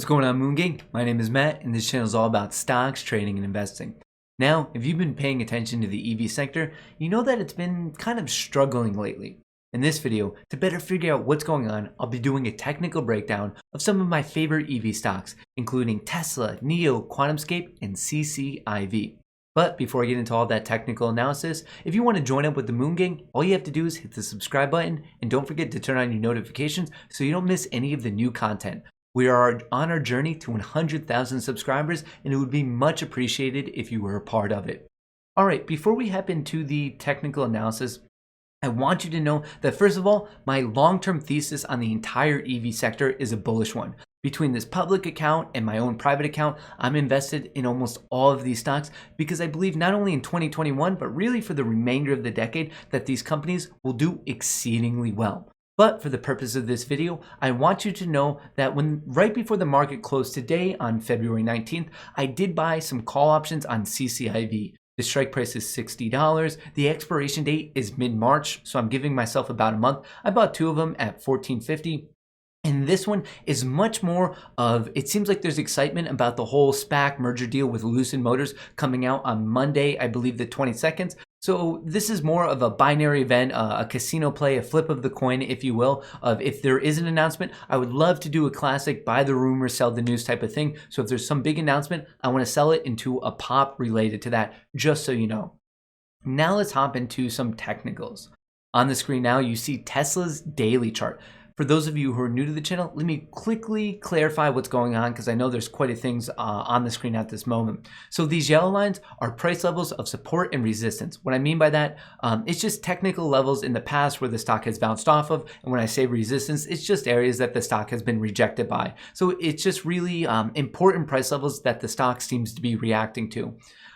What's going on, Moon Gang? My name is Matt, and this channel is all about stocks, trading, and investing. Now, if you've been paying attention to the EV sector, you know that it's been kind of struggling lately. In this video, to better figure out what's going on, I'll be doing a technical breakdown of some of my favorite EV stocks, including Tesla, NIO, QuantumScape, and CCIV. But before I get into all that technical analysis, if you want to join up with the Moon Gang, all you have to do is hit the subscribe button, and don't forget to turn on your notifications so you don't miss any of the new content. We are on our journey to 100,000 subscribers, and it would be much appreciated if you were a part of it. All right, before we hop into the technical analysis, I want you to know that first of all, my long-term thesis on the entire EV sector is a bullish one. Between this public account and my own private account, I'm invested in almost all of these stocks because I believe not only in 2021, but really for the remainder of the decade that these companies will do exceedingly well. But for the purpose of this video, I want you to know that right before the market closed today on February 19th, I did buy some call options on CCIV. The strike price is $60. The expiration date is mid-March, so I'm giving myself about a month. I bought two of them at $14.50. And this one is much more of, it seems like there's excitement about the whole SPAC merger deal with Lucid Motors coming out on Monday, I believe the 22nd. So this is more of a binary event, a casino play, a flip of the coin, if you will, of if there is an announcement, I would love to do a classic buy the rumor, sell the news type of thing. So if there's some big announcement, I want to sell it into a pop related to that, just so you know. Now let's hop into some technicals. On the screen now, you see Tesla's daily chart. For those of you who are new to the channel, let me quickly clarify what's going on because I know there's quite a things on the screen at this moment. So these yellow lines are price levels of support and resistance. What I mean by that, it's just technical levels in the past where the stock has bounced off of. And when I say resistance, it's just areas that the stock has been rejected by. So it's just really important price levels that the stock seems to be reacting to.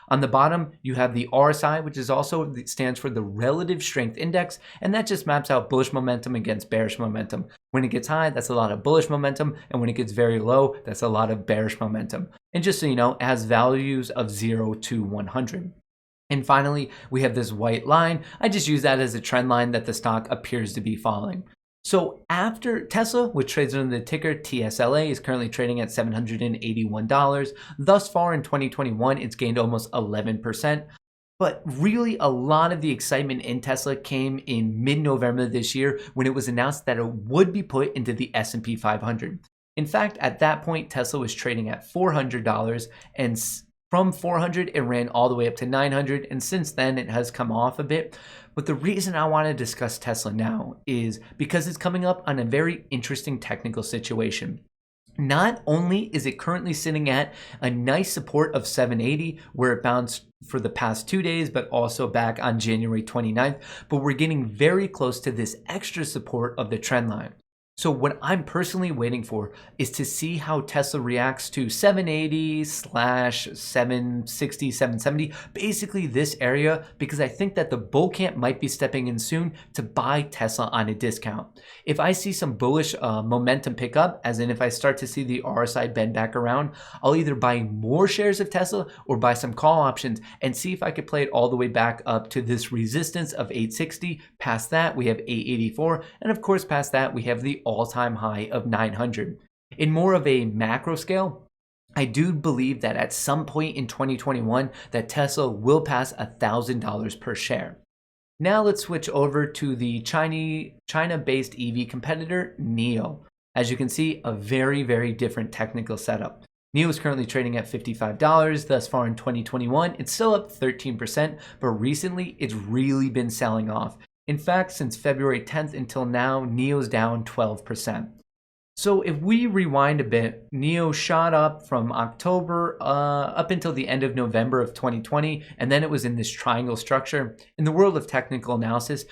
On the bottom, you have the RSI, which is also stands for the Relative Strength Index, and that just maps out bullish momentum against bearish momentum. When it gets high, that's a lot of bullish momentum, and when it gets very low, that's a lot of bearish momentum. And just so you know, it has values of 0 to 100. And finally, we have this white line. I just use that as a trend line that the stock appears to be following. So after Tesla, which trades under the ticker TSLA, is currently trading at $781. Thus far in 2021, it's gained almost 11%. But really, a lot of the excitement in Tesla came in mid-November this year when it was announced that it would be put into the S&P 500. In fact, at that point, Tesla was trading at $400, and from 400, it ran all the way up to 900, and since then, it has come off a bit. But the reason I want to discuss Tesla now is because it's coming up on a very interesting technical situation. Not only is it currently sitting at a nice support of 780, where it bounced for the past 2 days, but also back on January 29th, but we're getting very close to this extra support of the trend line. So what I'm personally waiting for is to see how Tesla reacts to 780/760, 770, basically this area, because I think that the bull camp might be stepping in soon to buy Tesla on a discount. If I see some bullish momentum pick up, as in if I start to see the RSI bend back around, I'll either buy more shares of Tesla or buy some call options and see if I could play it all the way back up to this resistance of 860. Past that, we have 884. And of course, past that, we have the all-time high of 900. In more of a macro scale, I do believe that at some point in 2021 that Tesla will pass $1,000 per share. Now let's switch over to the China-based EV competitor, NIO. As you can see, a very, very different technical setup. NIO is currently trading at $55 thus far in 2021. It's still up 13%, but recently it's really been selling off. In fact, since February 10th until now, NIO's down 12%. So if we rewind a bit, NIO shot up from October up until the end of November of 2020, and then it was in this triangle structure. In the world of technical analysis,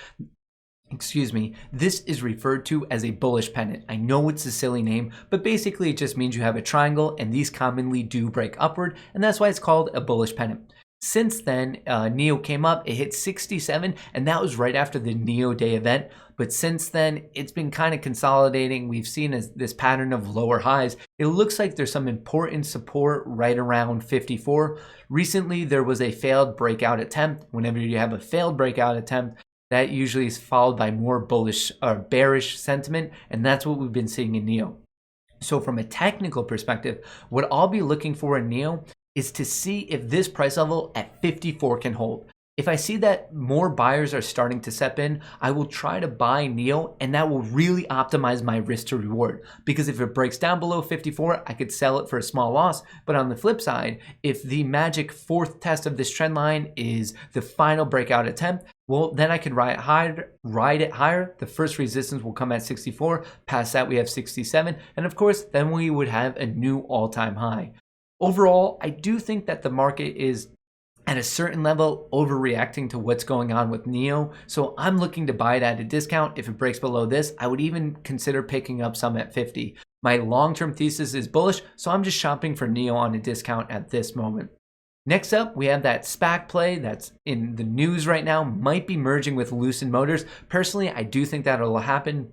this is referred to as a bullish pennant. I know it's a silly name, but basically it just means you have a triangle, and these commonly do break upward, and that's why it's called a bullish pennant. Since then, NIO came up, it hit 67, and that was right after the NIO Day event. But since then, it's been kind of consolidating. We've seen this pattern of lower highs. It looks like there's some important support right around 54. Recently, there was a failed breakout attempt. Whenever you have a failed breakout attempt, that usually is followed by more bullish or bearish sentiment, and that's what we've been seeing in NIO. So from a technical perspective, what I'll be looking for in NIO is to see if this price level at 54 can hold. If I see that more buyers are starting to step in, I will try to buy NIO, and that will really optimize my risk to reward. Because if it breaks down below 54, I could sell it for a small loss. But on the flip side, if the magic fourth test of this trend line is the final breakout attempt, well, then I could ride it higher. The first resistance will come at 64. Past that, we have 67. And of course, then we would have a new all-time high. Overall, I do think that the market is at a certain level overreacting to what's going on with NIO. So I'm looking to buy it at a discount. If it breaks below this, I would even consider picking up some at 50. My long-term thesis is bullish, so I'm just shopping for NIO on a discount at this moment. Next up, we have that SPAC play that's in the news right now, might be merging with Lucid Motors. Personally, I do think that'll happen.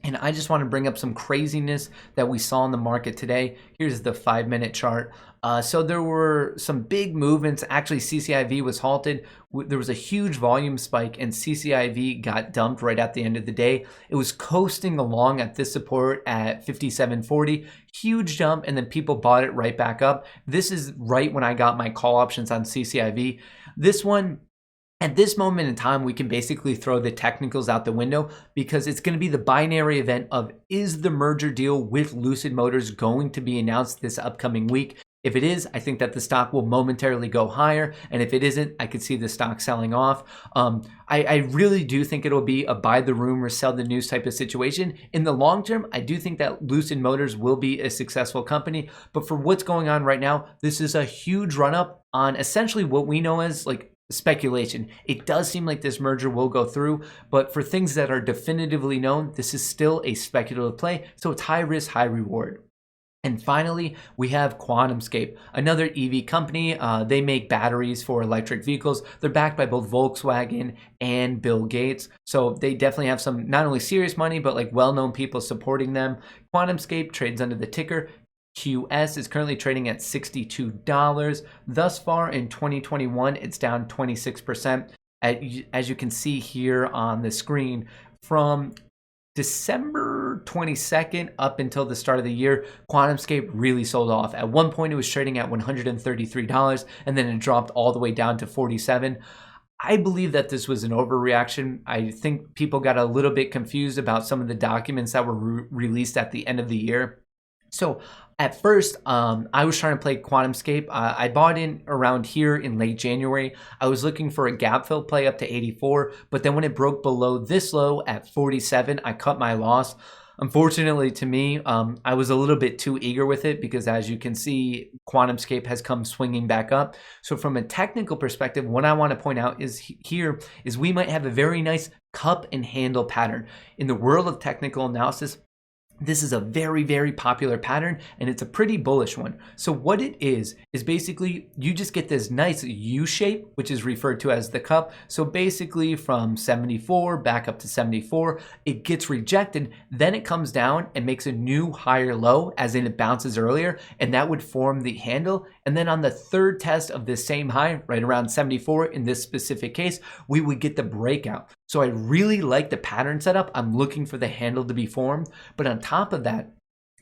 And I just want to bring up some craziness that we saw in the market today. Here's the 5-minute chart. So there were some big movements. Actually, CCIV was halted. There was a huge volume spike, and CCIV got dumped right at the end of the day. It was coasting along at this support at 57.40. Huge jump, and then people bought it right back up. This is right when I got my call options on CCIV. This one, at this moment in time, we can basically throw the technicals out the window because it's going to be the binary event of, is the merger deal with Lucid Motors going to be announced this upcoming week? If it is, I think that the stock will momentarily go higher. And if it isn't, I could see the stock selling off. I really do think it'll be a buy the rumor, sell the news type of situation. In the long term, I do think that Lucid Motors will be a successful company. But for what's going on right now, this is a huge run up on essentially what we know as like speculation. It does seem like this merger will go through, but for things that are definitively known, this is still a speculative play, so it's high risk, high reward. And finally, we have QuantumScape, another EV company. They make batteries for electric vehicles. They're backed by both Volkswagen and Bill Gates. So they definitely have some not only serious money, but like well-known people supporting them. QuantumScape trades under the ticker QS, is currently trading at $62. Thus far in 2021, it's down 26%. As you can see here on the screen, from December 22nd up until the start of the year, QuantumScape really sold off. At one point, it was trading at $133, and then it dropped all the way down to $47. I believe that this was an overreaction. I think people got a little bit confused about some of the documents that were released at the end of the year. So at first, I was trying to play QuantumScape. I bought in around here in late January. I was looking for a gap fill play up to 84, but then when it broke below this low at 47, I cut my loss. Unfortunately to me, I was a little bit too eager with it because as you can see, QuantumScape has come swinging back up. So from a technical perspective, what I want to point out is we might have a very nice cup and handle pattern. In the world of technical analysis, this is a very, very popular pattern, and it's a pretty bullish one. So what it is basically you just get this nice U shape, which is referred to as the cup. So basically from 74 back up to 74, it gets rejected. Then it comes down and makes a new higher low, as in it bounces earlier, and that would form the handle. And then on the third test of this same high, right around 74 in this specific case, we would get the breakout. So I really like the pattern setup. I'm looking for the handle to be formed. But on top of that,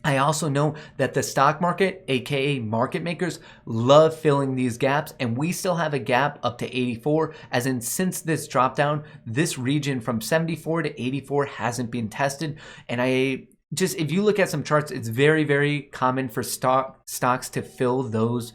I also know that the stock market, aka market makers, love filling these gaps, and we still have a gap up to 84, as in since this drop down, this region from 74 to 84 hasn't been tested. And if you look at some charts, it's very, very common for stocks to fill those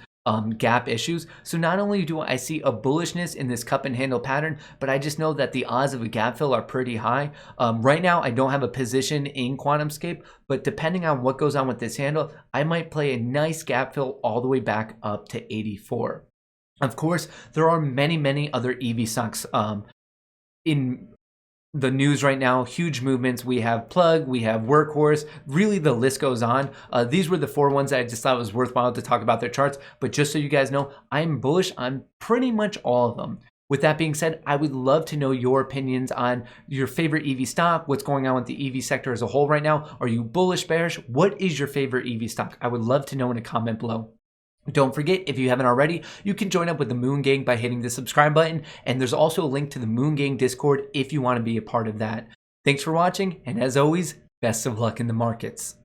gap issues. So not only do I see a bullishness in this cup and handle pattern, but I just know that the odds of a gap fill are pretty high. Right now, I don't have a position in QuantumScape, but depending on what goes on with this handle, I might play a nice gap fill all the way back up to 84. Of course, there are many, many other EV stocks in the news right now. Huge movements. We have Plug, we have Workhorse, really the list goes on. These were the 4 ones that I just thought was worthwhile to talk about their charts, but just so you guys know, I'm bullish on pretty much all of them. With that being said, I would love to know your opinions on your favorite EV stock, what's going on with the EV sector as a whole right now. Are you bullish, bearish? What is your favorite EV stock? I would love to know in a comment below. Don't forget, if you haven't already, you can join up with the Moon Gang by hitting the subscribe button, and there's also a link to the Moon Gang Discord if you want to be a part of that. Thanks for watching, and as always, best of luck in the markets.